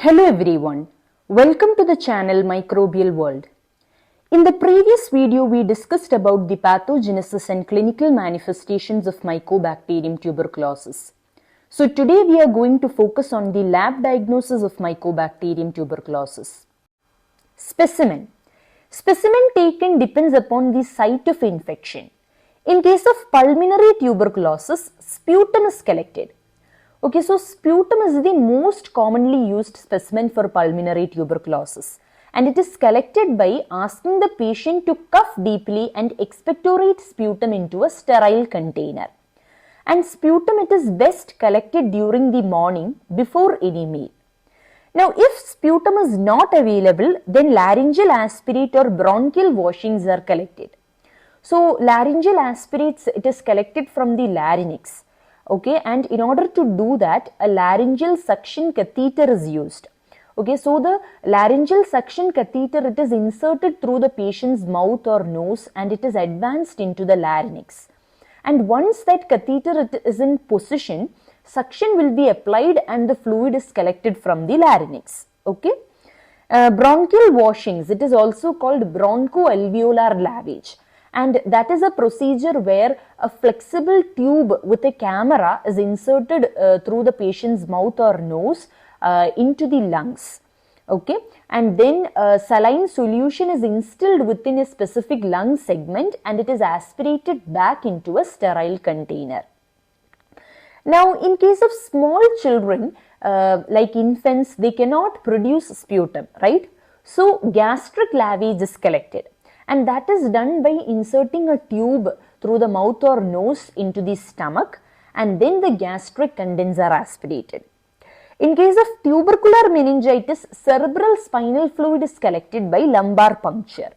Hello everyone, welcome to the channel Microbial World. In the previous video we discussed about the pathogenesis and clinical manifestations of Mycobacterium tuberculosis. So today we are going to focus on the lab diagnosis of Mycobacterium tuberculosis. Specimen. Specimen taken depends upon the site of infection. In case of pulmonary tuberculosis, sputum is collected. Okay, so sputum is the most commonly used specimen for pulmonary tuberculosis, and it is collected by asking the patient to cough deeply and expectorate sputum into a sterile container. And sputum, it is best collected during the morning before any meal. Now, if sputum is not available, then laryngeal aspirate or bronchial washings are collected. So, laryngeal aspirates, it is collected from the larynx. Okay, and in order to do that, a laryngeal suction catheter is used. Okay, so the laryngeal suction catheter, it is inserted through the patient's mouth or nose and it is advanced into the larynx. And once that catheter is in position, suction will be applied and the fluid is collected from the larynx. Okay, bronchial washings, it is also called bronchoalveolar lavage. And that is a procedure where a flexible tube with a camera is inserted through the patient's mouth or nose into the lungs. Okay, and then saline solution is instilled within a specific lung segment and it is aspirated back into a sterile container. Now, in case of small children, like infants, they cannot produce sputum, right? So, gastric lavage is collected. And that is done by inserting a tube through the mouth or nose into the stomach and then the gastric contents are aspirated. In case of tubercular meningitis, cerebral spinal fluid is collected by lumbar puncture.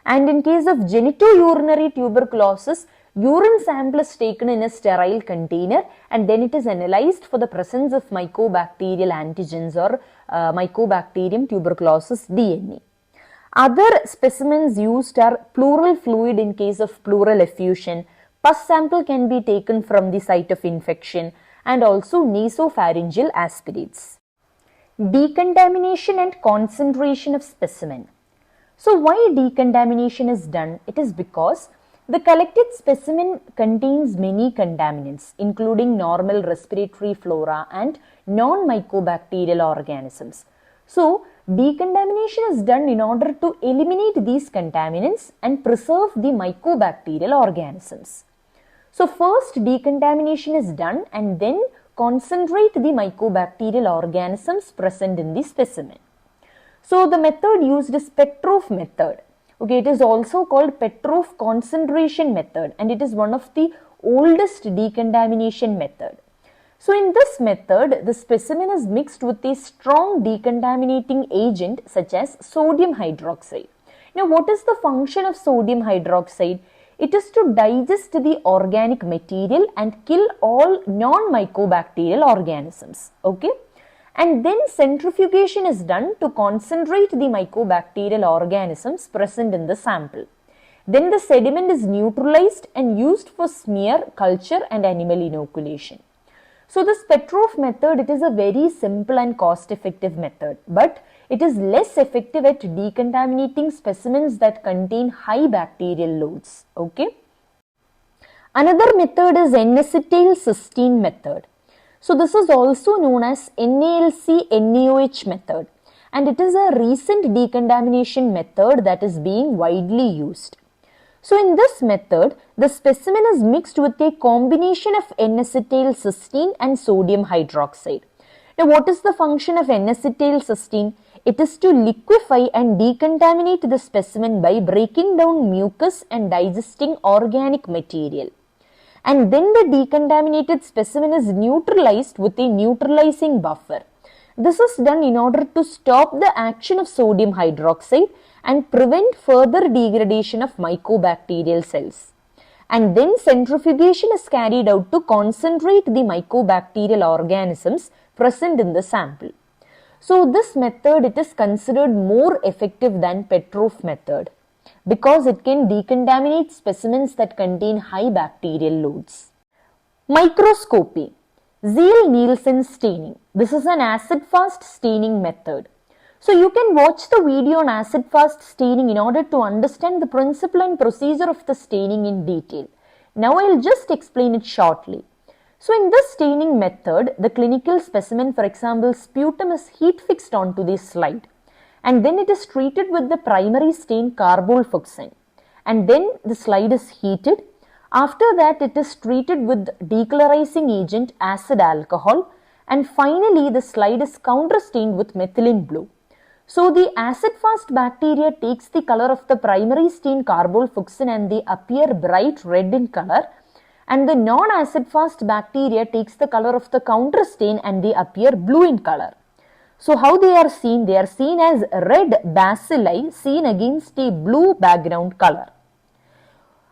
And in case of genitourinary tuberculosis, urine sample is taken in a sterile container and then it is analyzed for the presence of mycobacterial antigens or Mycobacterium tuberculosis DNA. Other specimens used are pleural fluid in case of pleural effusion, pus sample can be taken from the site of infection, and also nasopharyngeal aspirates. Decontamination and concentration of specimen. So why decontamination is done? It is because the collected specimen contains many contaminants, including normal respiratory flora and non-mycobacterial organisms. So, decontamination is done in order to eliminate these contaminants and preserve the mycobacterial organisms. So, first decontamination is done and then concentrate the mycobacterial organisms present in the specimen. So, the method used is Petrov method. Okay, it is also called Petrov concentration method and it is one of the oldest decontamination method. So, in this method, the specimen is mixed with a strong decontaminating agent such as sodium hydroxide. Now, what is the function of sodium hydroxide? It is to digest the organic material and kill all non-mycobacterial organisms. Okay? And then centrifugation is done to concentrate the mycobacterial organisms present in the sample. Then the sediment is neutralized and used for smear, culture and animal inoculation. So, this Petrov method, it is a very simple and cost-effective method, but it is less effective at decontaminating specimens that contain high bacterial loads. Okay. Another method is N-acetylcysteine method. So, this is also known as NALC-NaOH method and it is a recent decontamination method that is being widely used. So, in this method, the specimen is mixed with a combination of N-acetylcysteine and sodium hydroxide. Now, what is the function of N-acetylcysteine? It is to liquefy and decontaminate the specimen by breaking down mucus and digesting organic material. And then the decontaminated specimen is neutralized with a neutralizing buffer. This is done in order to stop the action of sodium hydroxide and prevent further degradation of mycobacterial cells. And then centrifugation is carried out to concentrate the mycobacterial organisms present in the sample. So, this method, it is considered more effective than Petrov method because it can decontaminate specimens that contain high bacterial loads. Microscopy. Ziehl-Neelsen staining. This is an acid-fast staining method. So you can watch the video on acid-fast staining in order to understand the principle and procedure of the staining in detail. Now I will just explain it shortly. So in this staining method, the clinical specimen, for example sputum, is heat fixed onto the slide, and then it is treated with the primary stain carbolfuchsin, and then the slide is heated. After that it is treated with decolorizing agent acid alcohol, and finally the slide is counterstained with methylene blue. So the acid-fast bacteria takes the color of the primary stain carbolfuchsin and they appear bright red in color, and the non-acid-fast bacteria takes the color of the counter stain and they appear blue in color. So how they are seen? They are seen as red bacilli seen against a blue background color.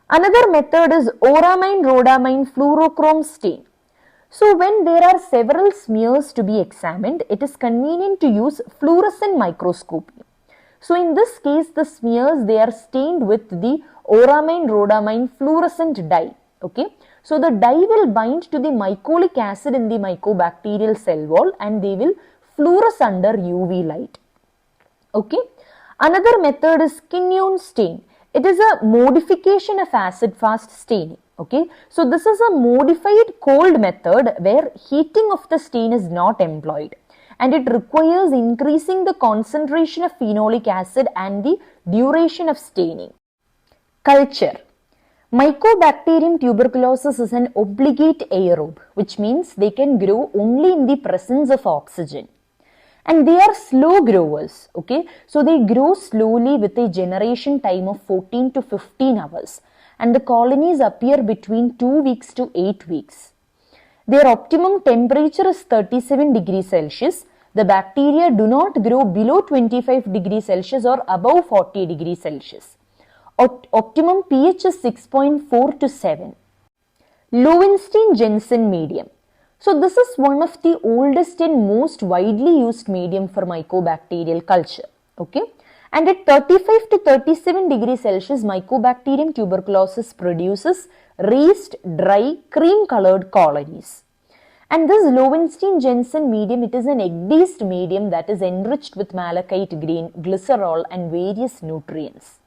Another method is auramine-rhodamine fluorochrome stain. So when there are several smears to be examined, it is convenient to use fluorescent microscopy. So in this case, the smears, they are stained with the auramine-rhodamine fluorescent dye. Okay. So the dye will bind to the mycolic acid in the mycobacterial cell wall and they will fluoresce under UV light. Okay. Another method is quinone stain. It is a modification of acid-fast staining. Okay. So this is a modified cold method where heating of the stain is not employed, and it requires increasing the concentration of phenolic acid and the duration of staining. Culture. Mycobacterium tuberculosis is an obligate aerobe, which means they can grow only in the presence of oxygen. And they are slow growers, okay. So they grow slowly with a generation time of 14 to 15 hours. And the colonies appear between 2 weeks to 8 weeks. Their optimum temperature is 37 degrees Celsius. The bacteria do not grow below 25 degrees Celsius or above 40 degrees Celsius. Optimum pH is 6.4 to 7. Lowenstein-Jensen medium. So this is one of the oldest and most widely used medium for mycobacterial culture. Okay. And at 35 to 37 degrees Celsius, Mycobacterium tuberculosis produces raised, dry, cream-colored colonies. And this Lowenstein-Jensen medium, it is an egg-based medium that is enriched with malachite green, glycerol and various nutrients.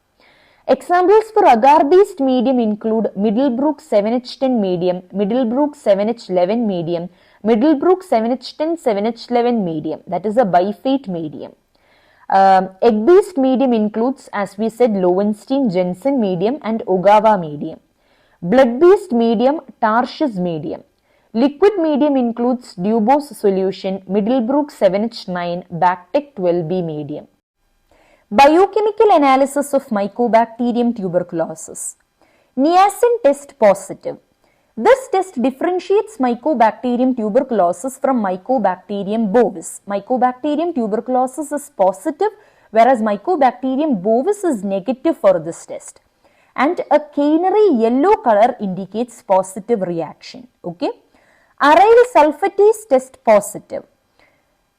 Examples for agar-based medium include Middlebrook 7H10 medium, Middlebrook 7H11 medium, Middlebrook 7H10 7H11 medium, that is a biphate medium. Egg-based medium includes, as we said, Lowenstein-Jensen medium and Ogawa medium. Blood-based medium, Tarsh's medium. Liquid medium includes Dubose solution, Middlebrook 7H9, Bactec 12B medium. Biochemical analysis of Mycobacterium tuberculosis. Niacin test positive. This test differentiates Mycobacterium tuberculosis from Mycobacterium bovis. Mycobacterium tuberculosis is positive, whereas Mycobacterium bovis is negative for this test. And a canary yellow color indicates positive reaction. Okay. Aryl sulfatase test positive.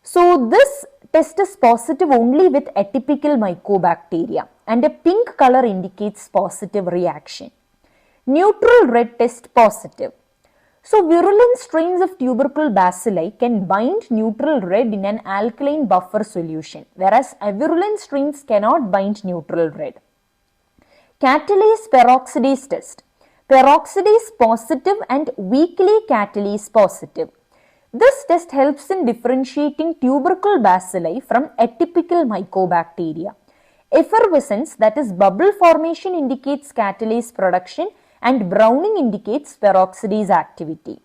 So this test is positive only with atypical Mycobacteria, and a pink color indicates positive reaction. Neutral red test positive. So virulent strains of tubercle bacilli can bind neutral red in an alkaline buffer solution, whereas avirulent strains cannot bind neutral red. Catalase peroxidase test. Peroxidase positive and weakly catalase positive. This test helps in differentiating tubercle bacilli from atypical Mycobacteria. Effervescence, that is bubble formation, indicates catalase production, and browning indicates peroxidase activity.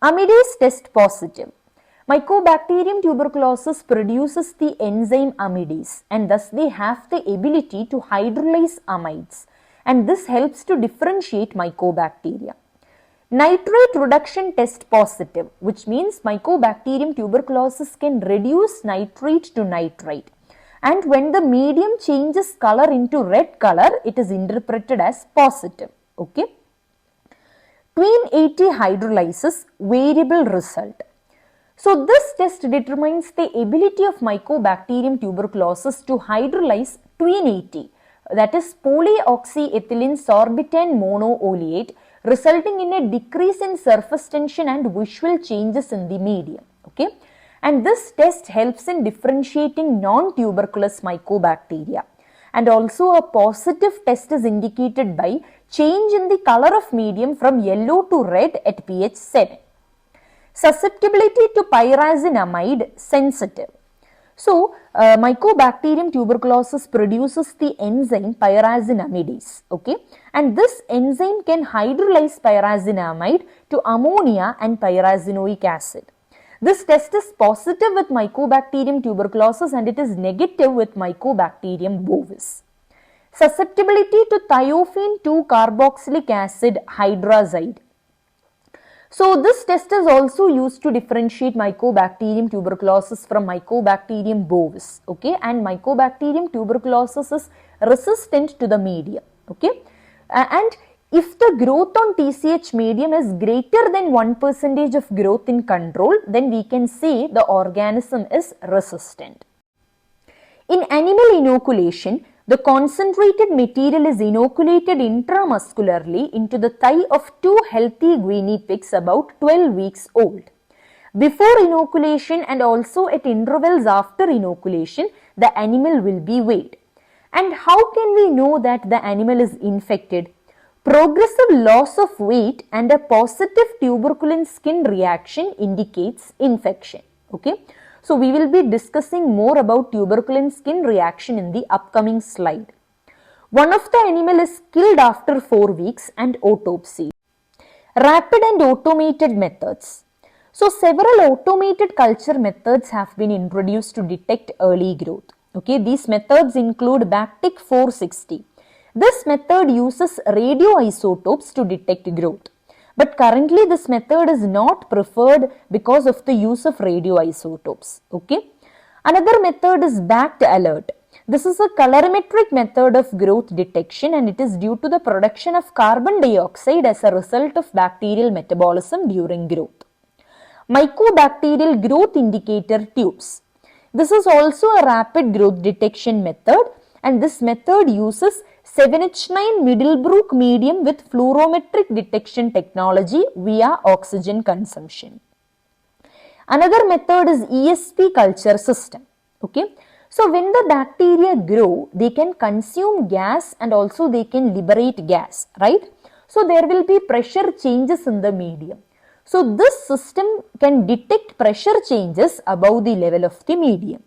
Amidase test positive. Mycobacterium tuberculosis produces the enzyme amidase, and thus they have the ability to hydrolyze amides, and this helps to differentiate Mycobacteria. Nitrate reduction test positive, which means Mycobacterium tuberculosis can reduce nitrate to nitrite, and when the medium changes color into red color, it is interpreted as positive. Okay. Tween 80 hydrolysis, variable result. So this test determines the ability of Mycobacterium tuberculosis to hydrolyze tween 80, that is polyoxyethylene sorbitan monooleate, resulting in a decrease in surface tension and visual changes in the medium. Okay, and this test helps in differentiating non-tuberculous mycobacteria. And also a positive test is indicated by change in the color of medium from yellow to red at pH 7. Susceptibility to pyrazinamide sensitive. So, Mycobacterium tuberculosis produces the enzyme pyrazinamidase, okay, and this enzyme can hydrolyze pyrazinamide to ammonia and pyrazinoic acid. This test is positive with Mycobacterium tuberculosis and it is negative with Mycobacterium bovis. Susceptibility to thiophene 2-carboxylic acid hydrazide. So this test is also used to differentiate Mycobacterium tuberculosis from Mycobacterium bovis, okay, and Mycobacterium tuberculosis is resistant to the medium, okay, and if the growth on TCH medium is greater than 1% of growth in control, then we can say the organism is resistant. In animal inoculation, the concentrated material is inoculated intramuscularly into the thigh of 2 healthy guinea pigs about 12 weeks old. Before inoculation and also at intervals after inoculation, the animal will be weighed. And how can we know that the animal is infected? Progressive loss of weight and a positive tuberculin skin reaction indicates infection. Okay. So we will be discussing more about tuberculin skin reaction in the upcoming slide. One of the animal is killed after 4 weeks and autopsy. Rapid and automated methods. So several automated culture methods have been introduced to detect early growth. Okay, these methods include Bactic 460. This method uses radioisotopes to detect growth. But currently this method is not preferred because of the use of radioisotopes. Okay. Another method is backed alert. This is a colorimetric method of growth detection and it is due to the production of carbon dioxide as a result of bacterial metabolism during growth. Mycobacterial growth indicator tubes. This is also a rapid growth detection method and this method uses 7H9 Middlebrook medium with fluorometric detection technology via oxygen consumption. Another method is ESP culture system. Okay. So when the bacteria grow, they can consume gas and also they can liberate gas, right? So there will be pressure changes in the medium. So this system can detect pressure changes above the level of the medium.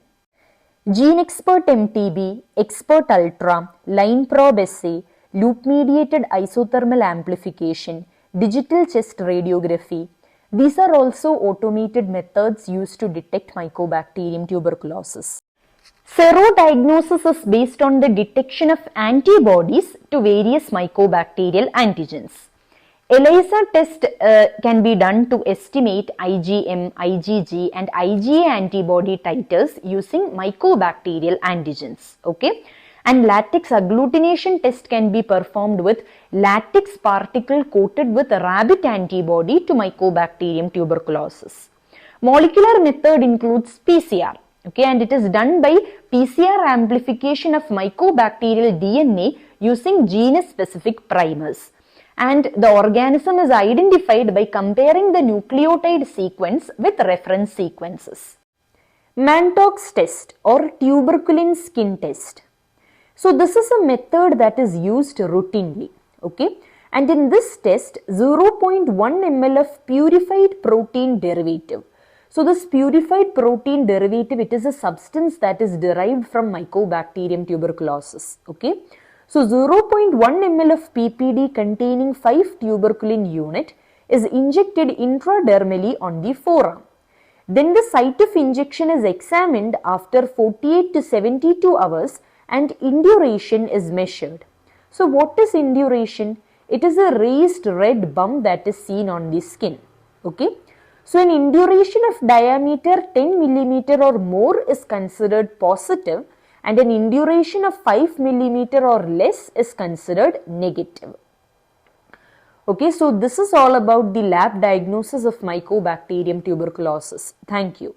Gene Expert MTB, Expert Ultra, Line Probe Assay, Loop Mediated Isothermal Amplification, Digital Chest Radiography. These are also automated methods used to detect Mycobacterium tuberculosis. Serodiagnosis is based on the detection of antibodies to various mycobacterial antigens. ELISA test can be done to estimate IgM, IgG and IgA antibody titers using mycobacterial antigens. Okay, and latex agglutination test can be performed with latex particle coated with a rabbit antibody to Mycobacterium tuberculosis. Molecular method includes PCR. Okay, and it is done by PCR amplification of mycobacterial DNA using genus-specific primers. And the organism is identified by comparing the nucleotide sequence with reference sequences. Mantoux test or tuberculin skin test. So this is a method that is used routinely. Okay, and in this test 0.1 ml of purified protein derivative. So this purified protein derivative, it is a substance that is derived from Mycobacterium tuberculosis. Okay. So 0.1 ml of PPD containing 5 tuberculin unit is injected intradermally on the forearm. Then the site of injection is examined after 48 to 72 hours and induration is measured. So what is induration? It is a raised red bump that is seen on the skin. Okay. So an induration of diameter 10 mm or more is considered positive and an induration of 5 mm or less is considered negative. Okay, so this is all about the lab diagnosis of Mycobacterium tuberculosis. Thank you.